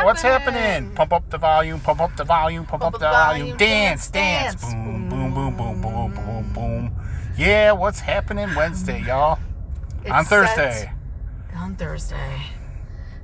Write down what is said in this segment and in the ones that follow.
what's happening? Pump up the volume, pump up the volume, pump up the volume. Dance. Boom, boom, boom, boom, boom, boom, boom. Yeah, what's happening Wednesday, y'all? On Thursday.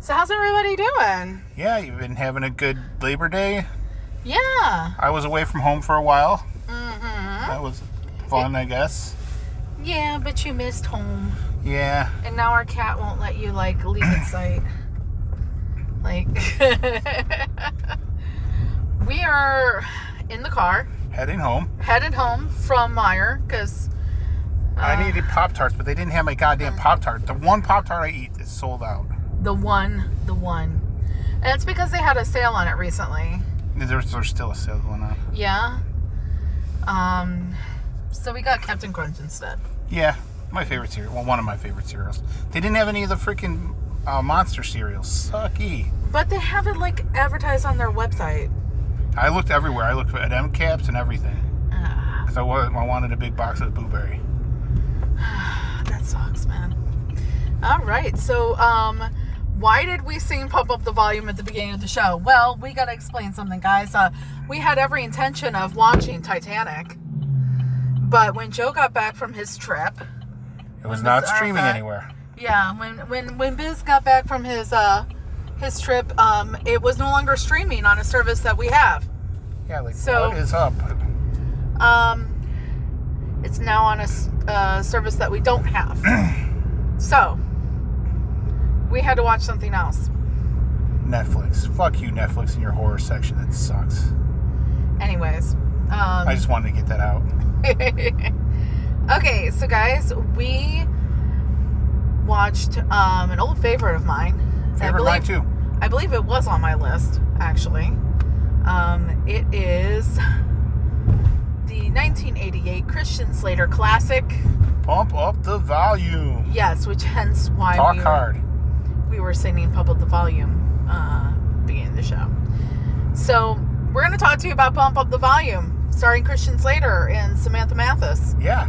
So how's everybody doing? Yeah, you've been having a good Labor Day? Yeah. I was away from home for a while. Mm-hmm. That was fun, I guess. Yeah, but you missed home. Yeah. And now our cat won't let you, leave its sight. We are in the car. Headed home from Meijer, because... I needed Pop-Tarts, but they didn't have my goddamn Pop-Tart. The one Pop-Tart I eat is sold out. The one. And it's because they had a sale on it recently. There's still a sale going on. Yeah. So we got Captain Crunch instead. Yeah, my favorite cereal. Well, one of my favorite cereals. They didn't have any of the freaking Monster cereals. Sucky. But they have it, advertised on their website. I looked everywhere. I looked at end caps and everything. Because I wanted a big box of blueberry. That sucks, man. All right, so why did we sing Pump Up the Volume at the beginning of the show? Well, we got to explain something, guys. We had every intention of watching Titanic, but when Joe got back from his trip... It was not streaming anywhere. Yeah, when Biz got back from his trip, it was no longer streaming on a service that we have. Yeah, what is up? It's now on a service that we don't have. So, we had to watch something else. Netflix. Fuck you, Netflix, in your horror section. That sucks. Anyways. I just wanted to get that out. Okay, so guys, we watched an old favorite of mine. Mine too. I believe it was on my list, actually. It is the 1988 Christian Slater classic, Pump Up the Volume. Yes, which hence why we were singing Pump Up the Volume beginning of the show. So we're going to talk to you about Pump Up the Volume, starring Christian Slater and Samantha Mathis. Yeah.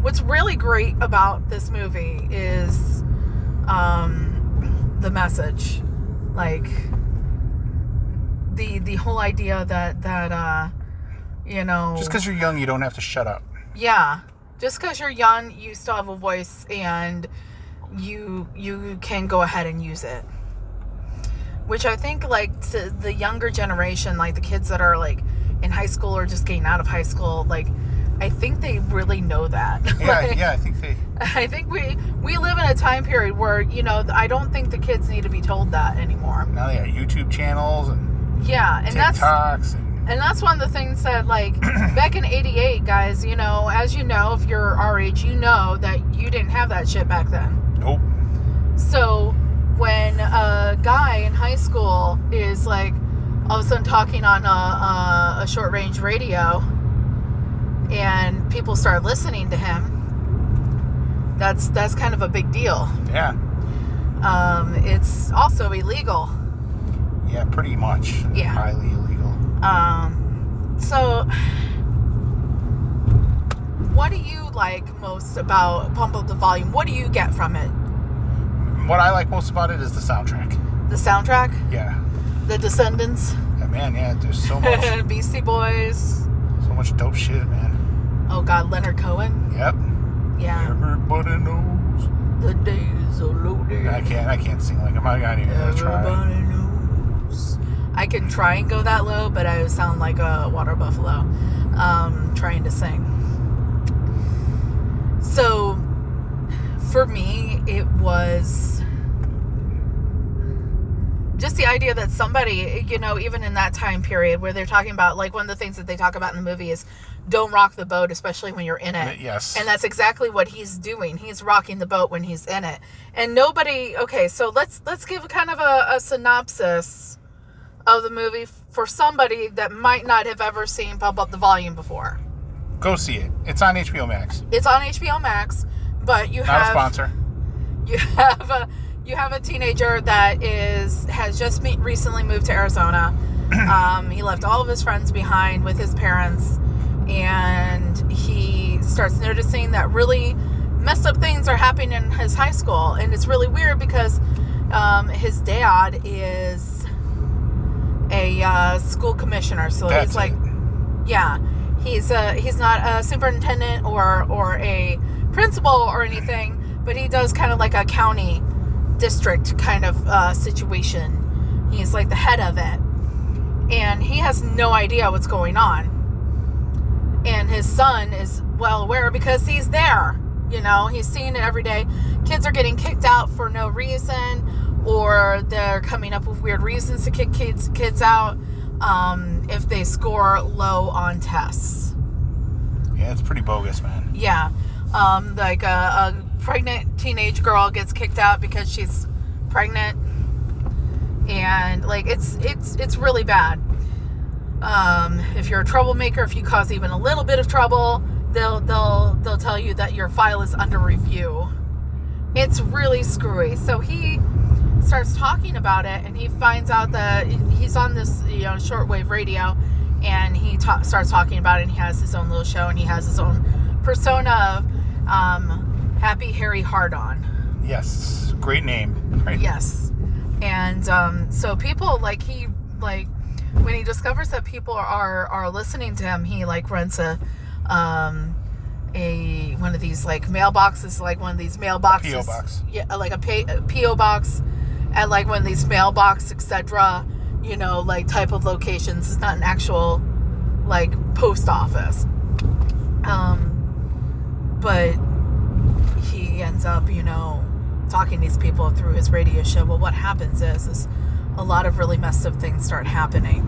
What's really great about this movie is the message. The whole idea that just because you're young, you don't have to shut up. Yeah. Just because you're young, you still have a voice, and you can go ahead and use it. Which I think, to the younger generation, the kids that are, in high school or just getting out of high school, I think they really know that. Yeah, I think we live in a time period where, I don't think the kids need to be told that anymore. Now they got YouTube channels and TikToks. And that's one of the things that, back in 88, guys, as you know, if you're our age, you know that you didn't have that shit back then. Nope. So when a guy in high school is, all of a sudden talking on a short-range radio and people start listening to him, that's kind of a big deal. Yeah. It's also illegal. Yeah, pretty much. Yeah. Highly illegal. So what do you like most about Pump Up the Volume? What do you get from it? What I like most about it is the soundtrack. The soundtrack? Yeah. The Descendants? Yeah, man, there's so much. Beastie Boys. So much dope shit, man. Oh, God, Leonard Cohen? Yep. Yeah. Everybody knows. The days are loaded. I can't sing like him. I gotta even try. Everybody knows. I can try and go that low, but I sound like a water buffalo trying to sing. So, for me, it was just the idea that somebody, even in that time period where they're talking about, one of the things that they talk about in the movie is don't rock the boat, especially when you're in it. Yes. And that's exactly what he's doing. He's rocking the boat when he's in it. And nobody, okay, so let's give kind of a synopsis of the movie for somebody that might not have ever seen Pump Up the Volume before. Go see it. It's on HBO Max. It's on HBO Max, but you have... Not a sponsor. You have a teenager that has just recently moved to Arizona. He left all of his friends behind with his parents, and he starts noticing that really messed up things are happening in his high school. And it's really weird because his dad is a school commissioner. So That's he's like, yeah, he's not a superintendent or a principal or anything, but he does kind of like a county district kind of situation. He's like the head of it. And he has no idea what's going on. And his son is well aware because he's there. You know, he's seeing it every day. Kids are getting kicked out for no reason, or they're coming up with weird reasons to kick kids out if they score low on tests. Yeah, it's pretty bogus, man. Yeah. Like a pregnant teenage girl gets kicked out because she's pregnant. And like it's really bad. If you're a troublemaker, if you cause even a little bit of trouble, they'll tell you that your file is under review. It's really screwy. So he starts talking about it, and he finds out that he's on this shortwave radio, and he starts talking about it. And he has his own little show, and he has his own persona of Happy Harry Hardon. Yes, great name. Right? Yes. And so people when he discovers that people are listening to him, he like rents one of these like mailboxes, like one of these mailboxes, PO box. Yeah, like a PO box at like one of these mailbox, etc. Like type of locations. It's not an actual like post office. But he ends up talking to these people through his radio show. Well, what happens is a lot of really messed up things start happening,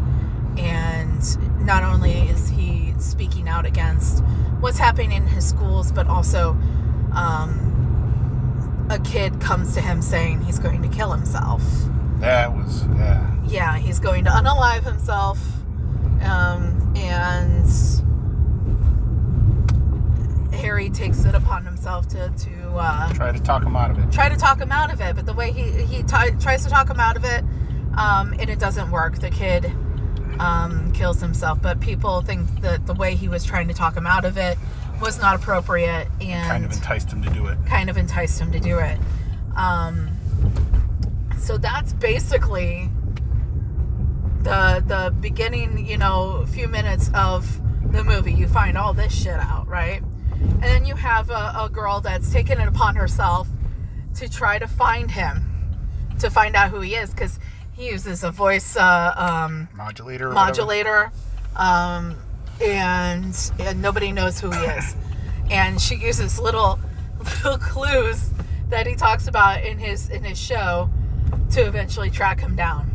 and not only is he speaking out against what's happening in his schools, but also a kid comes to him saying he's going to kill himself. Yeah, he's going to unalive himself, and Harry takes it upon himself to try to talk him out of it. But the way he tries to talk him out of it, and it doesn't work. The kid kills himself, but people think that the way he was trying to talk him out of it was not appropriate, and kind of enticed him to do it. So that's basically the beginning, few minutes of the movie. You find all this shit out, right? And then you have a girl that's taken it upon herself to try to find him, to find out who he is, because he uses a voice modulator, and nobody knows who he is. And she uses little clues that he talks about in his show to eventually track him down.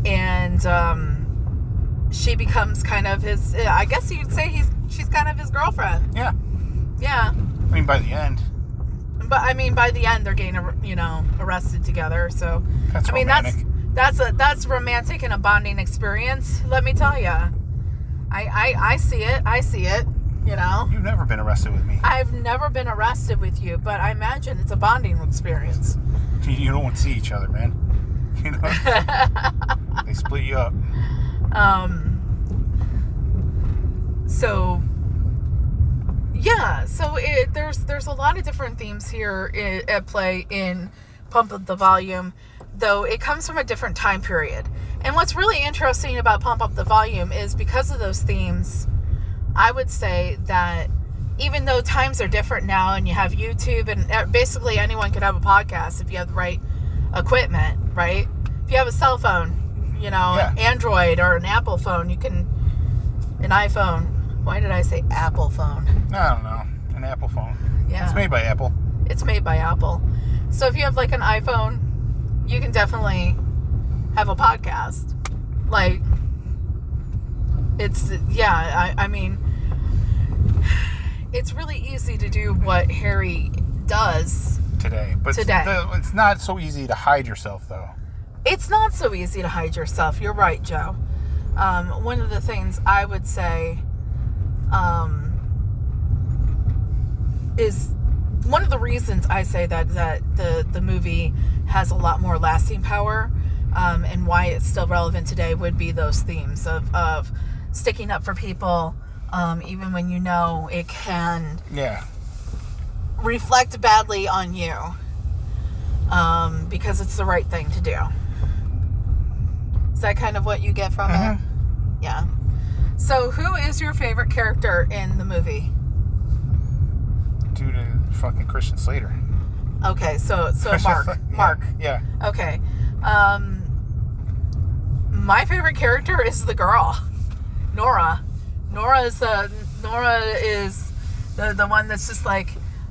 And she becomes kind of his, I guess you'd say she's kind of his girlfriend. Yeah. Yeah. I mean, by the end. But I mean, by the end, they're getting arrested together. So that's romantic. That's romantic and a bonding experience. Let me tell you, I see it. I see it. You've never been arrested with me. I've never been arrested with you, but I imagine it's a bonding experience. You don't want to see each other, man. They split you up. So yeah, so there's a lot of different themes here at play in Pump Up the Volume, though it comes from a different time period. And what's really interesting about Pump Up the Volume is because of those themes, I would say that even though times are different now and you have YouTube and basically anyone could have a podcast if you have the right equipment, right? If you have a cell phone, Yeah. an Android or an Apple phone, an iPhone. Why did I say Apple phone? I don't know. An Apple phone. Yeah. It's made by Apple. It's made by Apple. So if you have like an iPhone, you can definitely have a podcast. Like, I mean, it's really easy to do what Harry does today. But it's not so easy to hide yourself, though. It's not so easy to hide yourself. You're right, Joe. One of the things I would say is one of the reasons I say that the movie has a lot more lasting power, and why it's still relevant today would be those themes of sticking up for people, even when it can reflect badly on you. Because it's the right thing to do. Is that kind of what you get from it? Yeah. So, who is your favorite character in the movie? Dude, fucking Christian Slater. Okay, so Mark. Yeah. Okay. My favorite character is the girl, Nora. Nora is the one that's just like,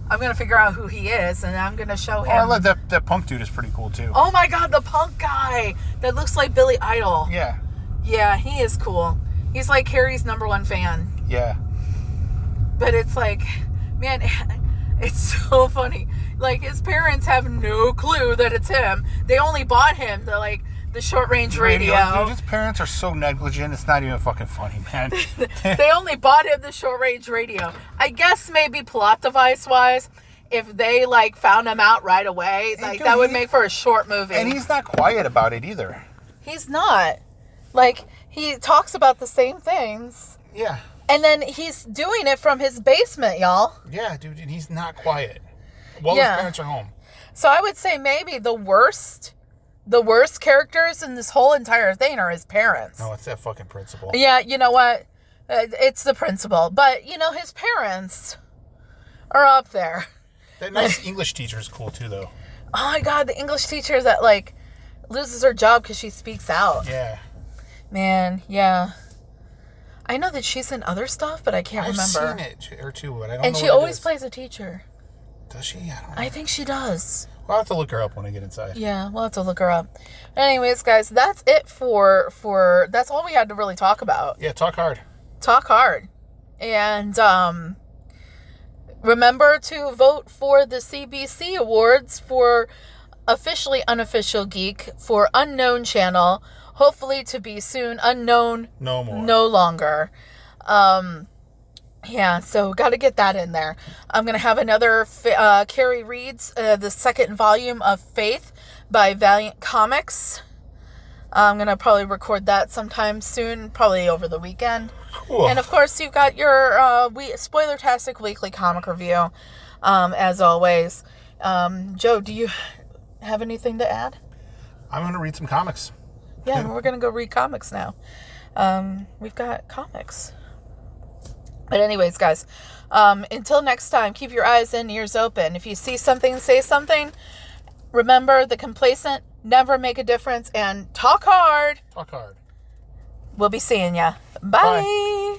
I'm gonna figure out who he is, and I'm gonna show him. Oh, I love that punk dude is pretty cool too. Oh my god, the punk guy that looks like Billy Idol. Yeah. Yeah, he is cool. He's like Carrie's #1 fan. Yeah. But it's like, man, it's so funny. Like, his parents have no clue that it's him. They only bought him the short range radio. Dude, his parents are so negligent. It's not even fucking funny, man. They only bought him the short range radio. I guess maybe plot device wise, if they found him out right away, that would make for a short movie. And he's not quiet about it either. He's not. He talks about the same things. Yeah. And then he's doing it from his basement, y'all. Yeah, dude, and he's not quiet. His parents are home. So I would say maybe the worst characters in this whole entire thing are his parents. No, it's that fucking principal. Yeah, you know what? It's the principal. But, his parents are up there. That nice English teacher is cool too, though. Oh my god, the English teacher that, loses her job because she speaks out. Yeah. Man, yeah. I know that she's in other stuff, but I can't remember. I've seen it or two, but I don't know. And she always plays a teacher. Does she? I don't know. I think she does. I'll have to look her up when I get inside. Yeah, we'll have to look her up. Anyways, guys, that's it for that's all we had to really talk about. Yeah, talk hard. Talk hard. And remember to vote for the CBC Awards for Officially Unofficial Geek for Unknown Channel. Hopefully to be soon. Unknown. No more. No longer. Yeah, so got to get that in there. I'm going to have another Carrie reads the second volume of Faith by Valiant Comics. I'm going to probably record that sometime soon, probably over the weekend. Cool. And of course, you've got your Spoiler-tastic weekly comic review, as always. Joe, do you have anything to add? I'm going to read some comics. Yeah, we're going to go read comics now. We've got comics. But anyways, guys, until next time, keep your eyes and ears open. If you see something, say something. Remember, the complacent never make a difference, and talk hard. Talk hard. We'll be seeing ya. Bye.